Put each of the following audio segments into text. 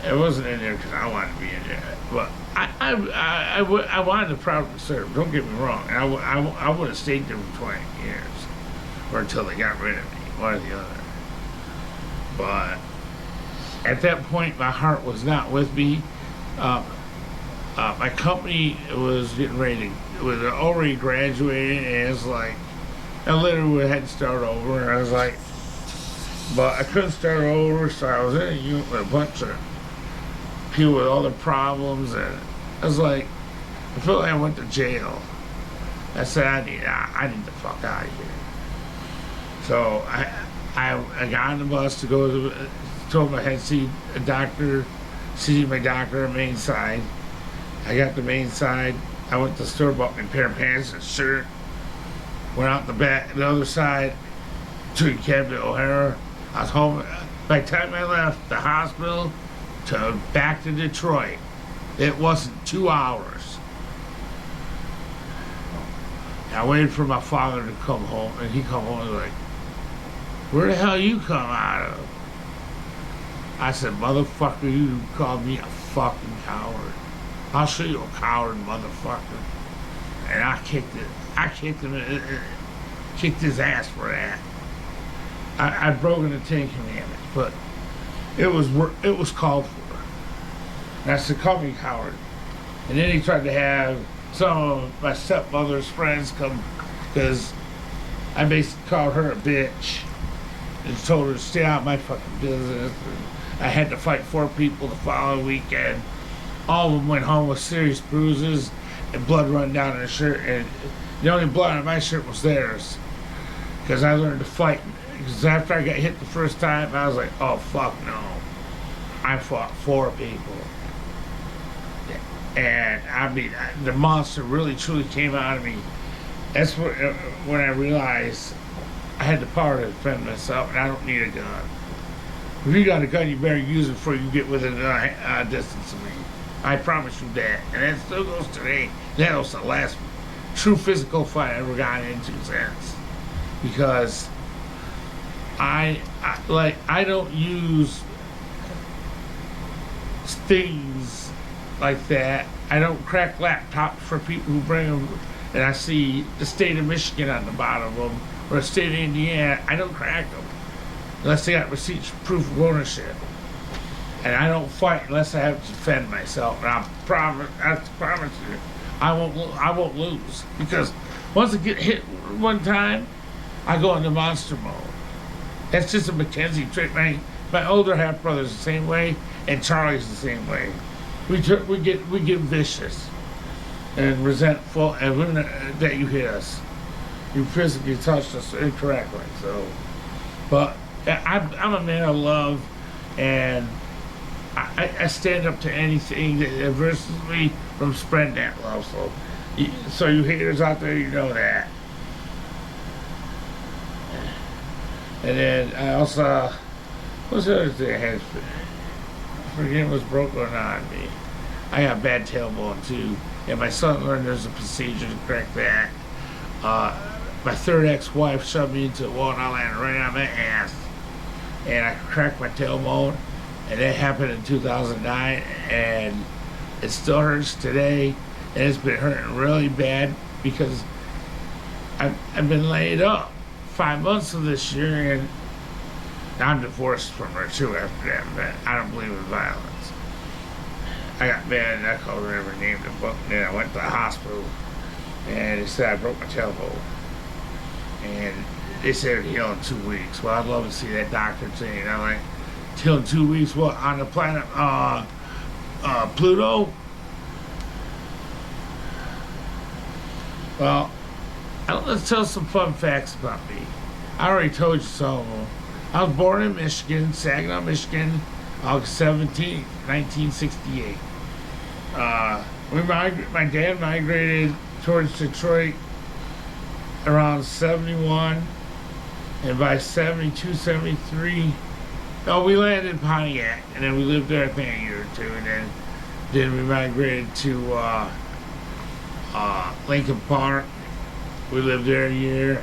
It wasn't in there because I wanted to be in there, but I wanted to proudly serve. Don't get me wrong. I would have stayed there for 20 years, or until they got rid of me, one or the other. But at that point, my heart was not with me. My company was getting ready to, was already graduated, and it's like, I literally had to start over. And I was like, but I couldn't start over, so I was in a unit with a bunch of people with all their problems, and I was like, I felt like I went to jail. I said, I need the fuck out of here. So I got on the bus to go to, told him I had to see a doctor, see my doctor at Main Side. I got to Main Side. I went to the store, bought me a pair of pants and a shirt. Went out the back, the other side, took a cab to O'Hara. I was home. By the time I left the hospital to back to Detroit, it wasn't 2 hours. I waited for my father to come home, and he come home and was like, "Where the hell you come out of?" I said, "Motherfucker, you called me a fucking coward. I'll show you a coward, motherfucker." And I kicked it. I kicked him, kicked his ass for that. I'd broken the Ten Commandments, but it was called for. And I said, "Call me coward." And then he tried to have some of my stepmother's friends come, because I basically called her a bitch and told her to stay out of my fucking business. And I had to fight 4 people the following weekend. All of them went home with serious bruises and blood run down their shirt, and the only blood on my shirt was theirs, because I learned to fight. Because after I got hit the first time, I was like, "Oh fuck no!" I fought 4 people, and I mean, the monster really truly came out of me. That's when I realized I had the power to defend myself, and I don't need a gun. If you got a gun, you better use it before you get within a distance of me. I promise you that. And that still goes today. That was the last true physical fight I ever got into since. Because I don't use things like that. I don't crack laptops for people who bring them, and I see the state of Michigan on the bottom of them, or the state of Indiana. I don't crack them unless they got receipts proof of ownership. And I don't fight unless I have to defend myself. And I promise you, I won't lose, because once I get hit one time, I go into monster mode. That's just a Mackenzie trick. My older half brother's the same way, and Charlie's the same way. We get vicious and resentful, and when that you hit us, you physically touched us incorrectly. So, but I'm a man of love, and I stand up to anything that adverses me from spreading that love. So you haters out there, you know that. And then I also, what's the other thing I had? I forget what's broken on me. I got bad tailbone too, and my son learned there's a procedure to correct that. My third ex-wife shoved me into the wall, and I landed right on my ass, and I cracked my tailbone. And that happened in 2009, and it still hurts today, and it's been hurting really bad because I've been laid up 5 months of this year, and I'm divorced from her too after that, but I don't believe in violence. I got mad, and I called her every name in the book, and then I went to the hospital, and they said I broke my tailbone. And they said it'd heal in 2 weeks. Well, I'd love to see that doctor thing, and I'm like, till in 2 weeks, what, on the planet Pluto? Well, let's tell some fun facts about me. I already told you some of them. I was born in Michigan, Saginaw, Michigan, August 17, 1968. My dad migrated towards Detroit around 71, and by 72, 73, we landed in Pontiac, and then we lived there I think a year or two, and then we migrated to Lincoln Park. We lived there a year.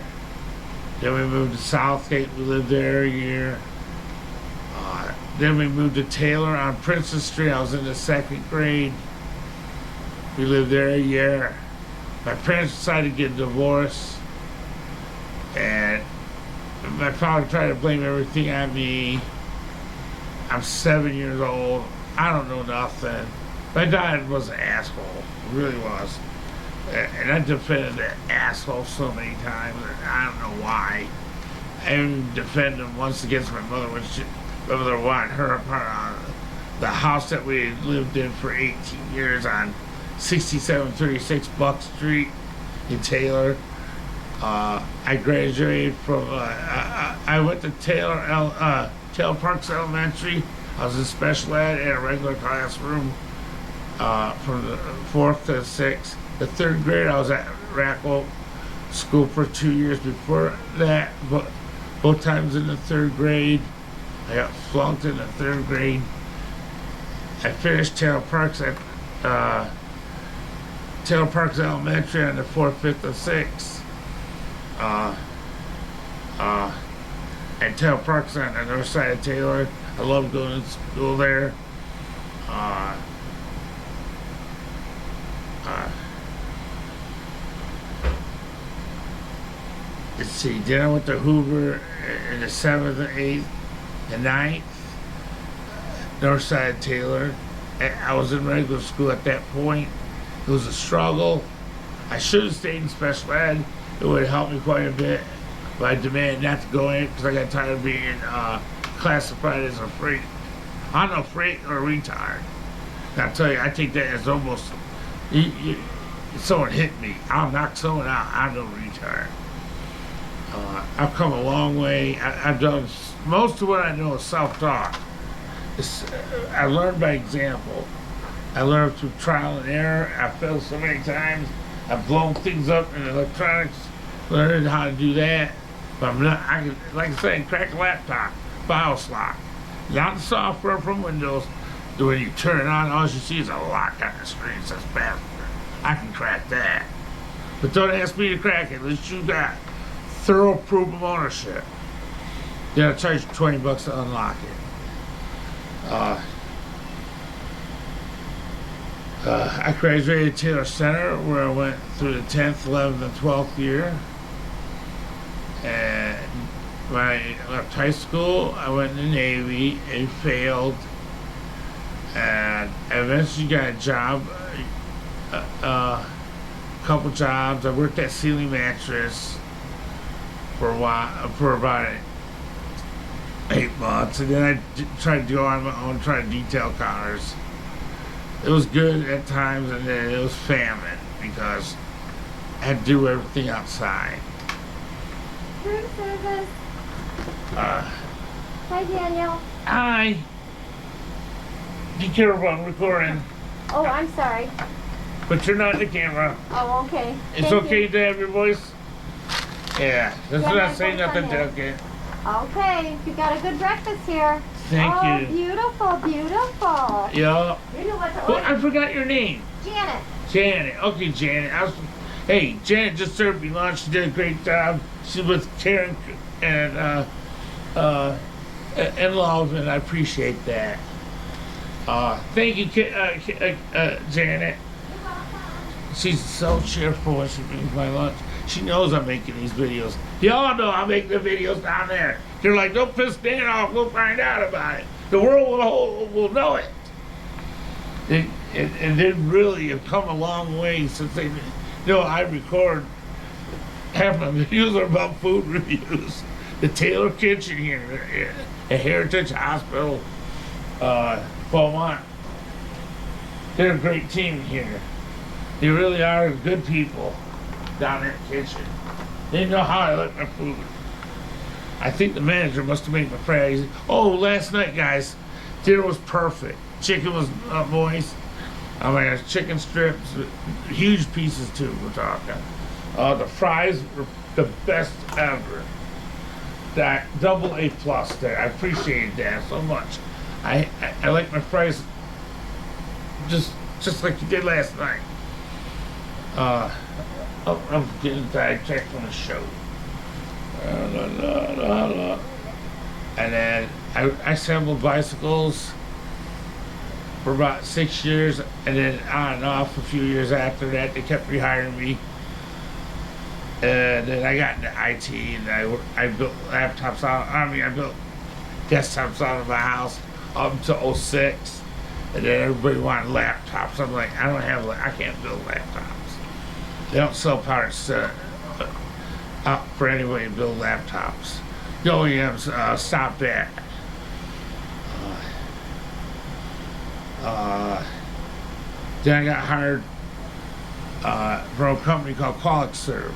Then we moved to Southgate. We lived there a year. Then we moved to Taylor on Princess Street. I was in the 2nd grade. We lived there a year. My parents decided to get divorced, and my father tried to blame everything on me. I'm 7 years old. I don't know nothing. My dad was an asshole. He really was. And I defended that asshole so many times. I don't know why. I even defended him once against my mother when my mother wanted her apart on the house that we had lived in for 18 years on 6736 Buck Street in Taylor. I graduated from, I went to Taylor Parks Elementary. I was in special ed in a regular classroom from the 4th to the 6th. The 3rd grade, I was at Rackwell School for 2 years before that, but both times in the 3rd grade. I got flunked in the 3rd grade. I finished Taylor Parks at Taylor Parks Elementary on the 4th, 5th, and 6th. And Taylor Parks on the north side of Taylor. I loved going to school there. Let's see, then I went to Hoover in the 7th and 8th and 9th, north side of Taylor. I was in regular school at that point. It was a struggle. I should have stayed in special ed. It would have helped me quite a bit. But I demanded not to go in because I got tired of being classified as a freak. I'm a freak or a retard. And I'll tell you, I think that is almost, someone hit me, I'll knock someone out, I'm no retard. I've come a long way. I've done, most of what I know is self-taught. I learned by example. I learned through trial and error. I failed so many times. I've blown things up in electronics, learned how to do that. But I'm not, like I said, crack a laptop, BIOS lock. Not the software from Windows. When you turn it on, all you see is a lock on the screen that says password. I can crack that. But don't ask me to crack it. At least you got thorough proof of ownership. Then I'll charge you $20 to unlock it. I graduated at Taylor Center, where I went through the 10th, 11th, and 12th year. And when I left high school, I went in the Navy and failed. And I eventually got a job, a couple jobs. I worked at Sealy Mattress for a while, for about 8 months, and then I tried to go on my own, try to detail cars. It was good at times, and then it was famine because I had to do everything outside. Room service. Hi, Daniel. Hi. Be careful, I'm recording. Oh, I'm sorry. But you're not in the camera. Oh, okay. It's Thank okay you. to have your voice? Yeah, that's Yeah, not my saying voice on nothing there. to okay. Okay, you got a good breakfast here. Thank oh, you. Beautiful, beautiful. Yeah. You know what to Well, order. I forgot your name. Janet. Janet. Okay, Janet. Hey, Janet just served me lunch. She did a great job. She's with Karen and Love, and I appreciate that. Thank you, Janet. She's so cheerful when she brings my lunch. She knows I'm making these videos. Y'all know I'm making the videos down there. They're like, don't piss Dan off. We'll find out about it. The world will know it. And they really have come a long way since they, I record, half my videos are about food reviews. The Taylor Kitchen here at Heritage Hospital, Beaumont. They're a great team here. They really are good people down in the kitchen. They know how I like my food. I think the manager must have made my fries. Oh, last night, guys, dinner was perfect. Chicken was moist. I mean, chicken strips, huge pieces too, we're talking. The fries were the best ever. That double A+ there. I appreciate that so much. I like my fries just like you did last night. I'm getting sidetracked from the show. And then I assembled bicycles for about 6 years, and then on and off a few years after that, they kept rehiring me. And then I got into IT, and I built laptops out. I built desktops out of my house up until '06, and then everybody wanted laptops. I'm like, I can't build laptops. They don't sell parts out for anybody to build laptops. The OEMs stopped that. Then I got hired from a company called QualityServe.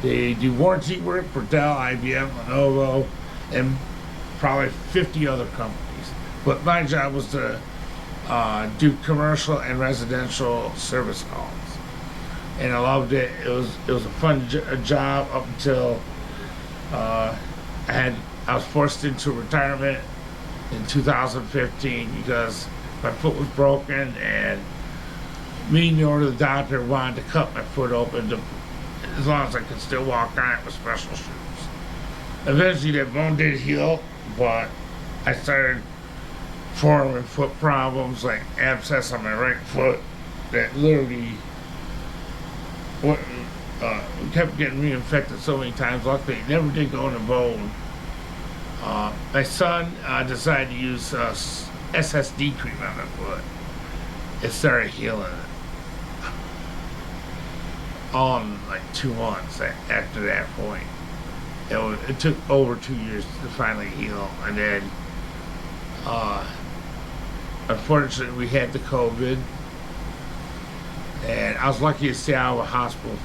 They do warranty work for Dell, IBM, Lenovo, and probably 50 other companies. But my job was to do commercial and residential service calls, and I loved it. It was a fun job up until I was forced into retirement in 2015 because my foot was broken, and me and the doctor wanted to cut my foot open to, as long as I could still walk on it with special shoes. Eventually that bone did heal, but I started forming foot problems like abscess on my right foot that literally kept getting reinfected so many times. Luckily it never did go in the bone. My son decided to use SSD cream on my foot. It started healing all in like 2 months after that point. It took over 2 years to finally heal, and then unfortunately we had the COVID, and I was lucky to stay out of a hospital for